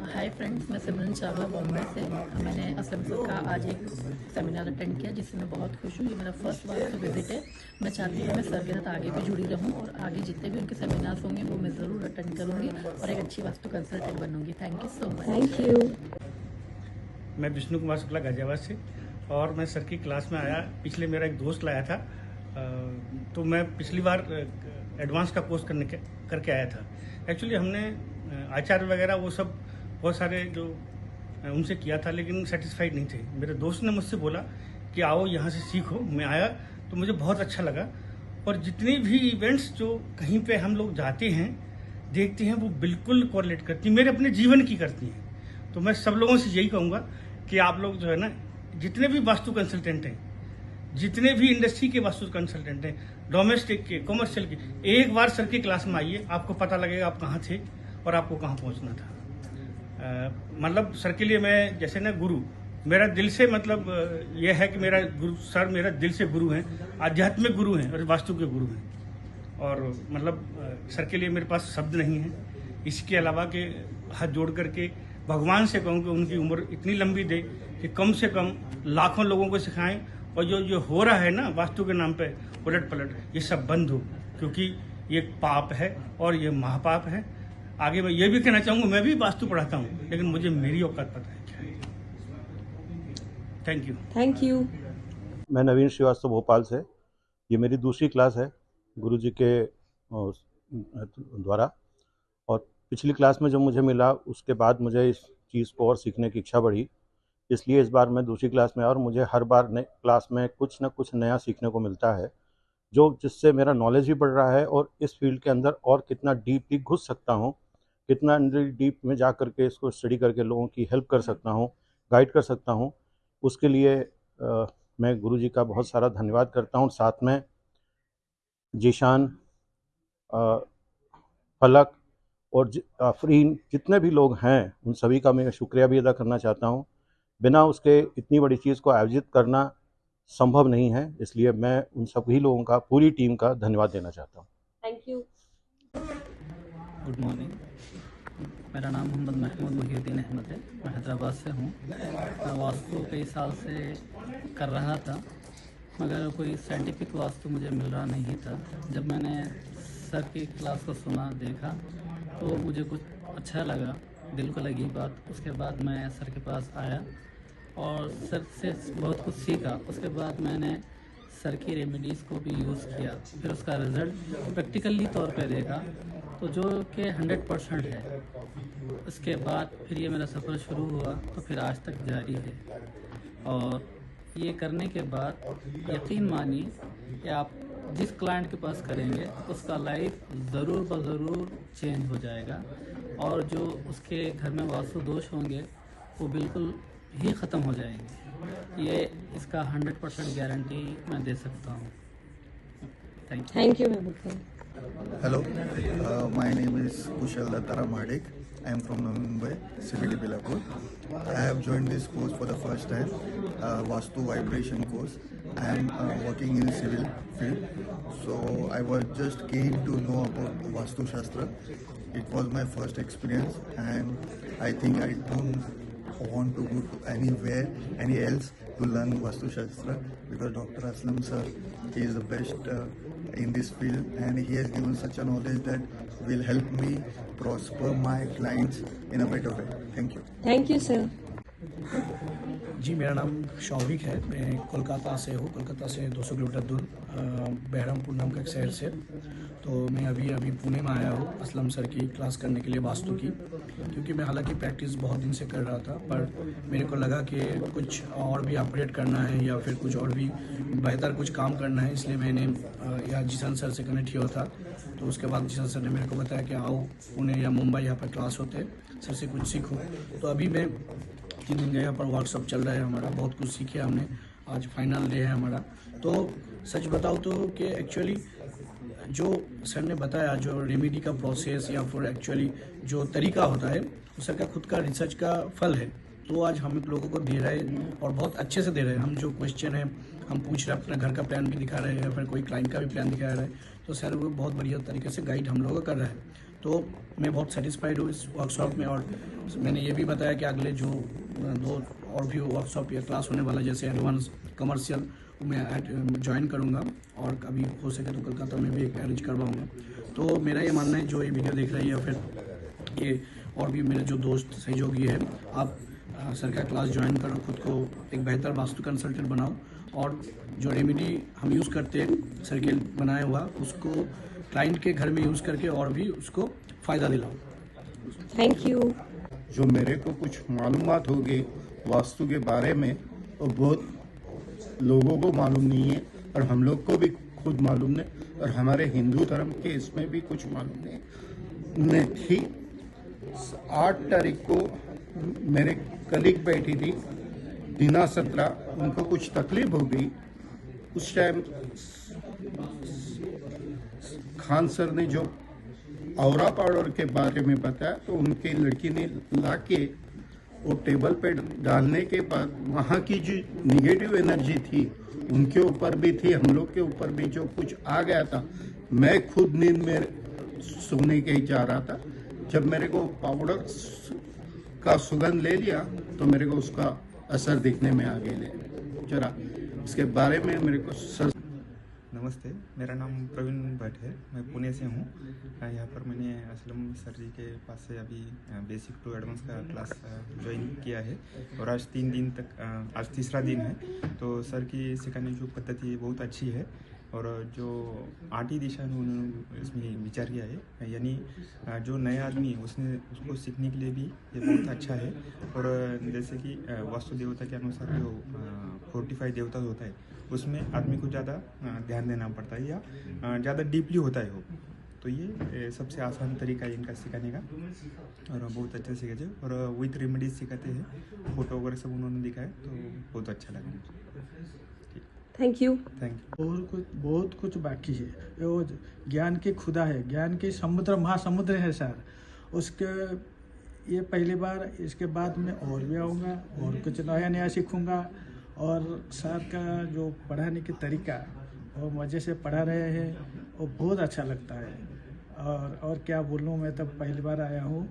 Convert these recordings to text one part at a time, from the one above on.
Hi friends, मैं सिमरन चावला बॉम्बे से। मैंने असलम सर का आज एक सेमिनार अटेंड किया जिससे मैं बहुत खुश हूँ। ये मेरा फर्स्ट वाला विजिट है। मैं चाहती हूँ मैं सर के साथ आगे भी जुड़ी रहूँ और आगे जितने भी उनके सेमिनार्स होंगे वो मैं ज़रूर अटेंड करूँगी और एक अच्छी वास्तु कंसल्टेंट बनूँगी। Thank you so much. Thank you. मैं विष्णु कुमार शुक्ला गाजियाबाद से, और मैं सर की क्लास में आया। पिछले मेरा एक दोस्त लाया था, तो मैं पिछली बार एडवांस का कोर्स करके आया था। एक्चुअली हमने आचार्य वगैरह वो सब बहुत सारे जो उनसे किया था, लेकिन सेटिस्फाइड नहीं थे। मेरे दोस्त ने मुझसे बोला कि आओ यहाँ से सीखो। मैं आया तो मुझे बहुत अच्छा लगा, और जितने भी इवेंट्स जो कहीं पे हम लोग जाते हैं देखते हैं वो बिल्कुल कोरिलेट करती हैं, मेरे अपने जीवन की करती हैं। तो मैं सब लोगों से यही कहूँगा कि आप लोग जो है ना, जितने भी वास्तु कंसल्टेंट हैं, जितने भी इंडस्ट्री के वास्तु कंसल्टेंट हैं, डोमेस्टिक के, कमर्शियल के, एक बार सर की क्लास में आइए, आपको पता लगेगा आप कहाँ थे और आपको कहाँ पहुँचना था। मतलब सर के लिए मैं जैसे ना गुरु, मेरा दिल से मतलब यह है कि मेरा गुरु सर मेरा दिल से गुरु हैं, आध्यात्मिक गुरु हैं और वास्तु के गुरु हैं। और मतलब सर के लिए मेरे पास शब्द नहीं है, इसके अलावा के हाथ जोड़ करके भगवान से कहूँ कि उनकी उम्र इतनी लंबी दे कि कम से कम लाखों लोगों को सिखाएं, और जो हो रहा है ना वास्तु के नाम पे उलट पलट, ये सब बंद हो, क्योंकि ये पाप है और ये महापाप है। आगे मैं ये भी कहना चाहूँगा, मैं भी वास्तु पढ़ाता हूँ, लेकिन मुझे मेरी औकात पता है क्या है। Thank you. Thank you. मैं नवीन श्रीवास्तव भोपाल से। ये मेरी दूसरी क्लास है गुरुजी के द्वारा, और पिछली क्लास में जो मुझे मिला उसके बाद मुझे इस चीज़ को और सीखने की इच्छा बढ़ी, इसलिए इस बार मैं दूसरी क्लास में आया। और मुझे हर बार नए क्लास में कुछ ना कुछ नया सीखने को मिलता है, जो जिससे मेरा नॉलेज भी बढ़ रहा है, और इस फील्ड के अंदर और कितना डीपली घुस सकता हूँ, कितना डीप में जा करके इसको स्टडी करके लोगों की हेल्प कर सकता हूँ, गाइड कर सकता हूँ, उसके लिए मैं गुरुजी का बहुत सारा धन्यवाद करता हूँ। साथ में जीशान, फलक और आफरीन, जितने भी लोग हैं उन सभी का मैं शुक्रिया भी अदा करना चाहता हूँ। बिना उसके इतनी बड़ी चीज़ को आयोजित करना संभव नहीं है, इसलिए मैं उन सभी लोगों का, पूरी टीम का धन्यवाद देना चाहता हूँ। Thank you. गुड मॉर्निंग, मेरा नाम मोहम्मद महमूद मुहीउद्दीन अहमद है। मैं हैदराबाद से हूँ। मैं वास्तु कई साल से कर रहा था, मगर कोई साइंटिफिक वास्तु मुझे मिल रहा नहीं था। जब मैंने सर की क्लास को सुना, देखा, तो मुझे कुछ अच्छा लगा, दिल को लगी बात। उसके बाद मैं सर के पास आया और सर से बहुत कुछ सीखा। उसके बाद मैंने सर की रेमेडीज़ को भी यूज़ किया, फिर उसका रिज़ल्ट प्रैक्टिकली तौर पे देखा, तो जो कि 100% है। उसके बाद फिर ये मेरा सफ़र शुरू हुआ, तो फिर आज तक जारी है। और ये करने के बाद यकीन मानिए कि आप जिस क्लाइंट के पास करेंगे उसका लाइफ ज़रूर ज़रूर चेंज हो जाएगा, और जो उसके घर में वास्तु दोष होंगे वो बिल्कुल ही ख़त्म हो जाएंगे। ये इसका 100% गारंटी मैं दे सकता हूँ। Thank you Mehboob. Hello, my name is Kushal Dattara Madik. I am from Mumbai, CBD Bilapur. I have joined this course for the first time, Vastu Vibration course. I am working in civil field, so I was just keen to know about Vastu Shastra. It was my first experience, and I think I don't want to go to any else to learn Vastu Shastra, because Dr. Aslam sir is the best in this field, and he has given such a knowledge that will help me prosper my clients in a better way. Thank you. Thank you sir. जी, मेरा नाम शौविक है। मैं कोलकाता से हूँ। कोलकाता से 200 kilometre दूर बहरमपुर नाम का एक शहर से। तो मैं अभी पुणे में आया हूँ असलम सर की क्लास करने के लिए वास्तु की, क्योंकि मैं हालांकि प्रैक्टिस बहुत दिन से कर रहा था, पर मेरे को लगा कि कुछ और भी अपग्रेड करना है या फिर कुछ और भी बेहतर कुछ काम करना है, इसलिए मैंने यहाँ जीशान सर से कनेक्ट किया था। तो उसके बाद जीशान सर ने मेरे को बताया कि आओ पुणे या मुंबई, यहाँ पर क्लास होते हैं, सर से कुछ सीखो। तो अभी मैं 3 दिन यहाँ पर वर्कशॉप चल रहा है हमारा, बहुत कुछ सीखे हमने। आज फाइनल डे है हमारा। तो सच बताओ तो कि एक्चुअली जो सर ने बताया, जो रेमेडी का प्रोसेस या फिर एक्चुअली जो तरीका होता है, वो सर का खुद का रिसर्च का फल है। तो आज हम लोगों को दे रहे हैं और बहुत अच्छे से दे रहे हैं। हम जो क्वेश्चन है हम पूछ रहे हैं, अपना घर का प्लान भी दिखा रहे हैं या फिर कोई क्लाइंट का भी प्लान दिखा रहे हैं, तो सर वो बहुत बढ़िया तरीके से गाइड हम लोगों को कर रहा है। तो मैं बहुत सेटिस्फाइड हूँ इस वर्कशॉप में। और मैंने ये भी बताया कि अगले जो 2 और भी वर्कशॉप या क्लास होने वाला, जैसे एडवांस कमर्शियल, मैं ज्वाइन करूँगा और कभी हो सके तो कोलकाता में भी एक अरेंज करवाऊँगा। तो मेरा ये मानना है, जो ये वीडियो देख रही है, फिर ये और भी मेरे जो दोस्त सहयोगी है, आप सर का क्लास ज्वाइन करो, खुद को एक बेहतर वास्तु कंसल्टेंट बनाओ और जो रेमेडी हम यूज़ करते हैं सर के बनाया हुआ, उसको क्लाइंट के घर में यूज़ करके और भी उसको फ़ायदा दिलाओ। Thank you. जो मेरे को कुछ मालूमात होगी वास्तु के बारे में, वो बहुत लोगों को मालूम नहीं है और हम लोग को भी खुद मालूम नहीं, और हमारे हिंदू धर्म के इसमें भी कुछ मालूम नहीं थी। 8 तारीख को मेरे कलीग बैठी थी, दीना 17, उनको कुछ तकलीफ हो गई। उस टाइम खान सर ने जो औरा पाउडर के बारे में बताया, तो उनकी लड़की ने लाके वो टेबल पे डालने के बाद वहाँ की जो निगेटिव एनर्जी थी उनके ऊपर भी थी, हम लोग के ऊपर भी जो कुछ आ गया था। मैं खुद नींद में सोने के ही जा रहा था, जब मेरे को पाउडर का सुगंध ले लिया तो मेरे को उसका असर दिखने में आ गया। जरा इसके बारे में मेरे को नमस्ते, मेरा नाम प्रवीण भट्ट है, मैं पुणे से हूँ। यहाँ पर मैंने असलम सर जी के पास से अभी बेसिक टू एडवांस का क्लास ज्वाइन किया है और आज 3 दिन तक, आज तीसरा दिन है। तो सर की सिखाने की जो पद्धति है बहुत अच्छी है और जो 8 ही दिशा में उन्होंने इसमें विचार किया है, यानी जो नया आदमी उसको सीखने के लिए भी ये बहुत अच्छा है। और जैसे कि वास्तु देवता के अनुसार जो 45 देवता होता है उसमें आदमी को ज़्यादा ध्यान देना पड़ता है या ज़्यादा डीपली होता है वो। तो ये सबसे आसान तरीका है इनका सिखाने का और बहुत अच्छा सिखाते हैं और विथ रेमेडीज सिखाते हैं। फोटो वगैरह सब उन्होंने दिखाया तो बहुत अच्छा लगा मुझे। Thank you. Thank you. बहुत कुछ बाकी है। वो ज्ञान की खुदा है, ज्ञान की समुद्र, महासमुद्र है सर। उसके ये पहली बार, इसके बाद में और भी आऊँगा और कुछ नया नया सीखूँगा। और सर का जो पढ़ाने की तरीका वो मज़े से पढ़ा रहे हैं, वो बहुत अच्छा लगता है। और क्या बोलूँ, मैं तब पहली बार आया हूँ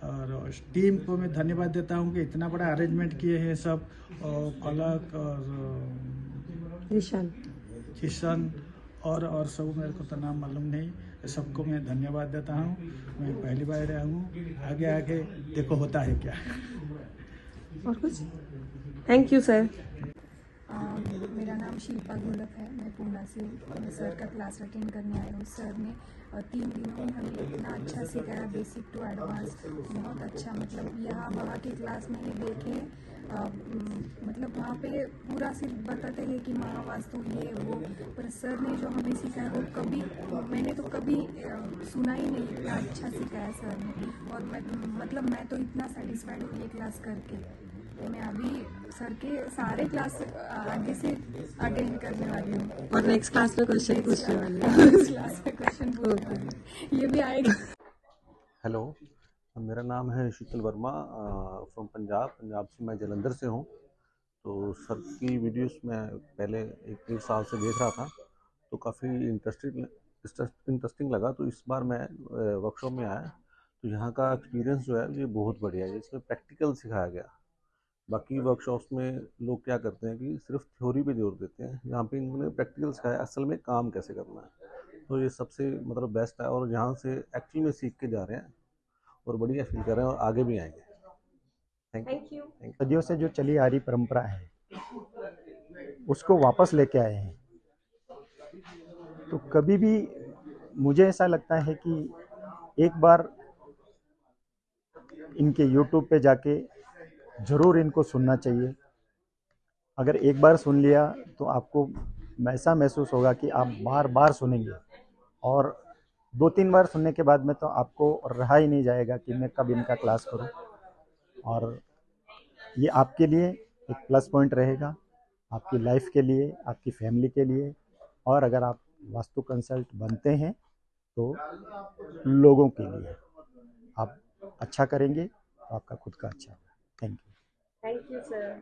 और टीम को मैं धन्यवाद देता हूँ कि इतना बड़ा अरेंजमेंट किए हैं सब, और कलक और किशन और सब, मेरे को तो नाम मालूम नहीं, सबको मैं धन्यवाद देता हूँ। मैं पहली बार आया हूँ, आगे आगे देखो होता है क्या। और कुछ? Thank you sir. मेरा नाम शिल्पा गोलक है, मैं पूना से हूँ। मैं सर का क्लास अटेंड करने आई हूँ। सर ने 3 दिनों में हमें इतना अच्छा सिखाया, बेसिक टू एडवांस, बहुत अच्छा। मतलब यहाँ वहाँ के क्लास मैंने देखे, मतलब वहाँ पे पूरा सिर्फ बताते हैं कि महावास्तु ये वो, पर सर ने जो हमें सिखाया वो मैंने तो कभी सुना ही नहीं। इतना अच्छा सिखाया सर ने और मैं तो इतना सेटिस्फाइड हूँ ये क्लास करके। मैं अभी सर के सारे क्लास आगे से अटेंड करने वाली हूँ और नेक्स्ट क्लास में क्वेश्चन पूछने वाली हूँ। क्लास में क्वेश्चन पूछने ये भी आएगा। हेलो, मेरा नाम है शीतल वर्मा, फ्रॉम पंजाब से। मैं जलंधर से हूँ। तो सर की वीडियोस मैं पहले 1 साल से देख रहा था, तो काफ़ी इंटरेस्टिंग लगा। तो इस बार मैं वर्कशॉप में आया, तो यहाँ का एक्सपीरियंस जो है ये बहुत बढ़िया है। इसमें प्रैक्टिकल सिखाया गया। बाकी वर्कशॉप्स में लोग क्या करते हैं कि सिर्फ थ्योरी पे जोर देते हैं, यहाँ पे इन्होंने प्रैक्टिकल सिखाया असल में काम कैसे करना है। तो ये सबसे मतलब बेस्ट है और यहाँ से एक्चुअली में सीख के जा रहे हैं और बढ़िया फील कर रहे हैं और आगे भी आएंगे। Thank you. सदियों से जो चली आ रही परंपरा है उसको वापस लेके आए हैं। तो कभी भी मुझे ऐसा लगता है कि एक बार इनके YouTube पे जाके ज़रूर इनको सुनना चाहिए। अगर एक बार सुन लिया तो आपको ऐसा महसूस होगा कि आप बार बार सुनेंगे और 2-3 बार सुनने के बाद में तो आपको रहा ही नहीं जाएगा कि मैं कब इनका क्लास करूं। और ये आपके लिए एक प्लस पॉइंट रहेगा, आपकी लाइफ के लिए, आपकी फैमिली के लिए। और अगर आप वास्तु कंसल्ट बनते हैं तो लोगों के लिए आप अच्छा करेंगे तो आपका खुद का अच्छा होगा। Thank you. Thank you sir.